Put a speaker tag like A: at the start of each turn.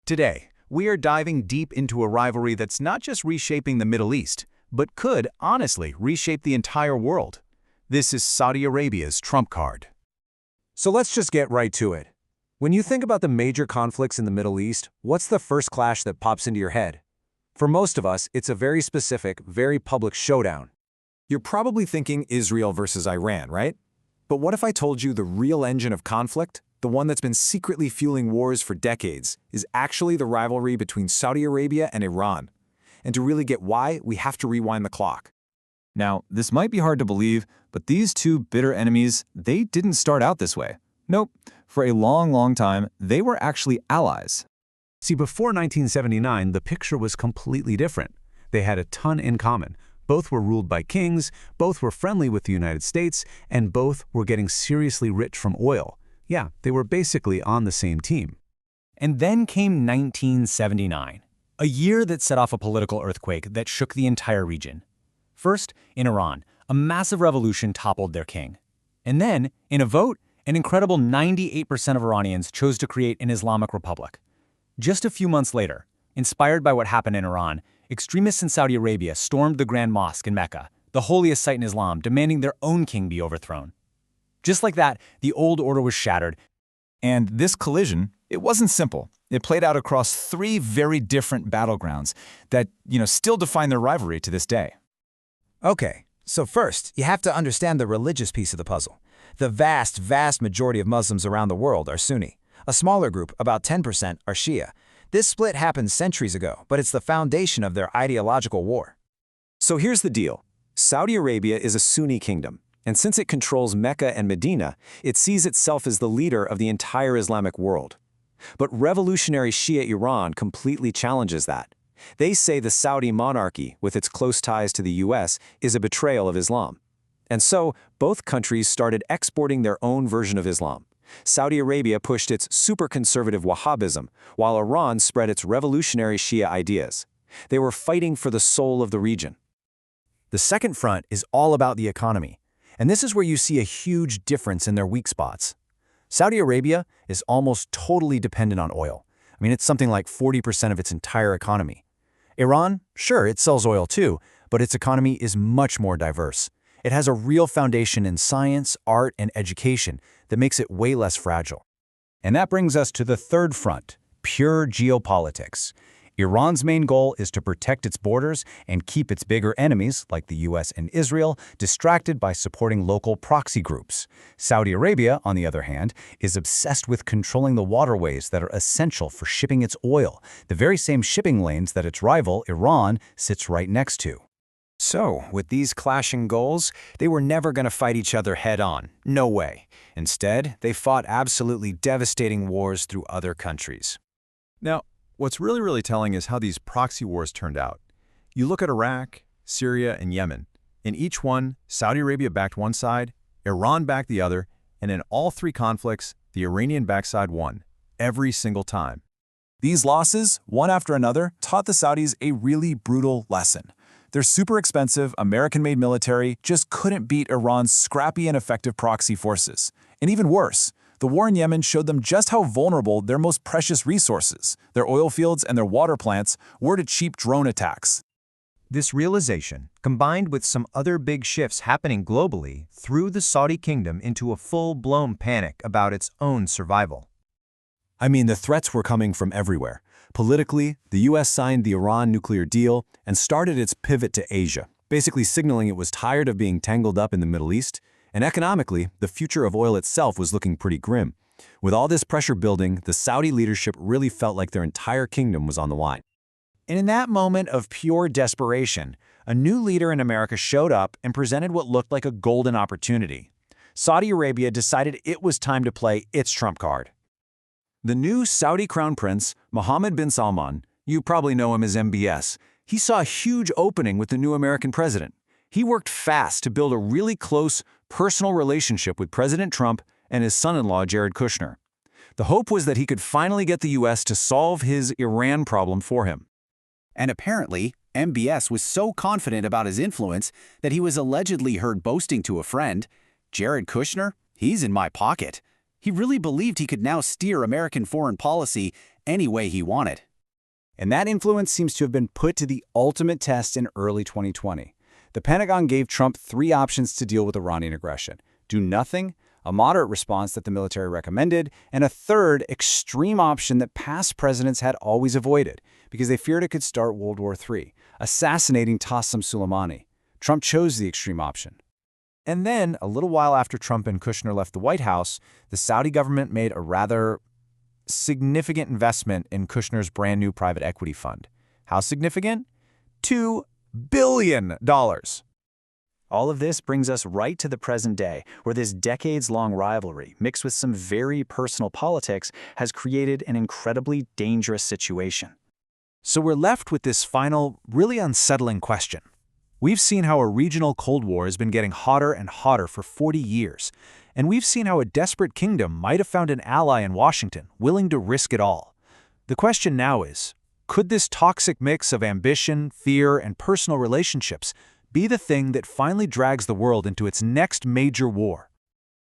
A: Today, we are diving deep into a rivalry that's not just reshaping the Middle East, but could, honestly, reshape the entire world. This is Saudi Arabia's trump card.
B: So let's just get right to it. When you think about the major conflicts in the Middle East, what's the first clash that pops into your head? For most of us, it's a very specific, very public showdown.
C: You're probably thinking Israel versus Iran, right? But what if I told you the real engine of conflict, the one that's been secretly fueling wars for decades, is actually the rivalry between Saudi Arabia and Iran? And to really get why, we have to rewind the clock.
D: Now, this might be hard to believe, but these two bitter enemies, they didn't start out this way. Nope, for a long time, they were actually allies.
A: See, before 1979, the picture was completely different. They had a ton in common. Both were ruled by kings, both were friendly with the United States, and both were getting seriously rich from oil. Yeah, they were basically on the same team.
E: And then came 1979, a year that set off a political earthquake that shook the entire region. First, in Iran, a massive revolution toppled their king. And then, in a vote, an incredible 98% of Iranians chose to create an Islamic republic. Just a few months later, inspired by what happened in Iran, extremists in Saudi Arabia stormed the Grand Mosque in Mecca, the holiest site in Islam, demanding their own king be overthrown. Just like that, the old order was shattered.
D: And this collision, it wasn't simple. It played out across three very different battlegrounds that, still define their rivalry to this day.
F: Okay, so first, you have to understand the religious piece of the puzzle. The vast majority of Muslims around the world are Sunni. A smaller group, about 10%, are Shia. This split happened centuries ago, but it's the foundation of their ideological war.
C: So here's the deal. Saudi Arabia is a Sunni kingdom, and since it controls Mecca and Medina, it sees itself as the leader of the entire Islamic world. But revolutionary Shia Iran completely challenges that. They say the Saudi monarchy, with its close ties to the US, is a betrayal of Islam. And so, both countries started exporting their own version of Islam. Saudi Arabia pushed its super-conservative Wahhabism, while Iran spread its revolutionary Shia ideas. They were fighting for the soul of the region.
F: The second front is all about the economy, and this is where you see a huge difference in their weak spots. Saudi Arabia is almost totally dependent on oil. It's something like 40% of its entire economy. Iran, sure, it sells oil too, but its economy is much more diverse. It has a real foundation in science, art, and education that makes it way less fragile.
A: And that brings us to the third front, pure geopolitics. Iran's main goal is to protect its borders and keep its bigger enemies, like the US and Israel, distracted by supporting local proxy groups. Saudi Arabia, on the other hand, is obsessed with controlling the waterways that are essential for shipping its oil, the very same shipping lanes that its rival, Iran, sits right next to.
C: So, with these clashing goals, they were never going to fight each other head-on. No way. Instead, they fought absolutely devastating wars through other countries.
G: Now, what's really telling is how these proxy wars turned out. You look at Iraq, Syria, and Yemen. In each one, Saudi Arabia backed one side, Iran backed the other, and in all three conflicts, the Iranian backside won, every single time.
H: These losses, one after another, taught the Saudis a really brutal lesson. Their super expensive, American-made military just couldn't beat Iran's scrappy and effective proxy forces. And even worse, the war in Yemen showed them just how vulnerable their most precious resources, their oil fields and their water plants, were to cheap drone attacks.
I: This realization, combined with some other big shifts happening globally, threw the Saudi kingdom into a full-blown panic about its own survival.
B: The threats were coming from everywhere. Politically, the US signed the Iran nuclear deal and started its pivot to Asia, basically signaling it was tired of being tangled up in the Middle East. And economically, the future of oil itself was looking pretty grim. With all this pressure building, the Saudi leadership really felt like their entire kingdom was on the line.
F: And in that moment of pure desperation, a new leader in America showed up and presented what looked like a golden opportunity. Saudi Arabia decided it was time to play its trump card.
C: The new Saudi Crown Prince, Mohammed bin Salman, you probably know him as MBS, he saw a huge opening with the new American president. He worked fast to build a really close, personal relationship with President Trump and his son-in-law, Jared Kushner. The hope was that he could finally get the US to solve his Iran problem for him.
J: And apparently, MBS was so confident about his influence that he was allegedly heard boasting to a friend, "Jared Kushner, he's in my pocket." He really believed he could now steer American foreign policy any way he wanted.
A: And that influence seems to have been put to the ultimate test in early 2020. The Pentagon gave Trump 3 options to deal with Iranian aggression: do nothing, a moderate response that the military recommended, and a third, extreme option that past presidents had always avoided because they feared it could start World War III, assassinating Qasem Soleimani. Trump chose the extreme option.
F: And then, a little while after Trump and Kushner left the White House, the Saudi government made a rather significant investment in Kushner's brand new private equity fund. How significant? $2 billion.
E: All of this brings us right to the present day, where this decades-long rivalry, mixed with some very personal politics, has created an incredibly dangerous situation.
F: So we're left with this final, really unsettling question. We've seen how a regional Cold War has been getting hotter and hotter for 40 years, and we've seen how a desperate kingdom might have found an ally in Washington willing to risk it all. The question now is, could this toxic mix of ambition, fear, and personal relationships be the thing that finally drags the world into its next major war?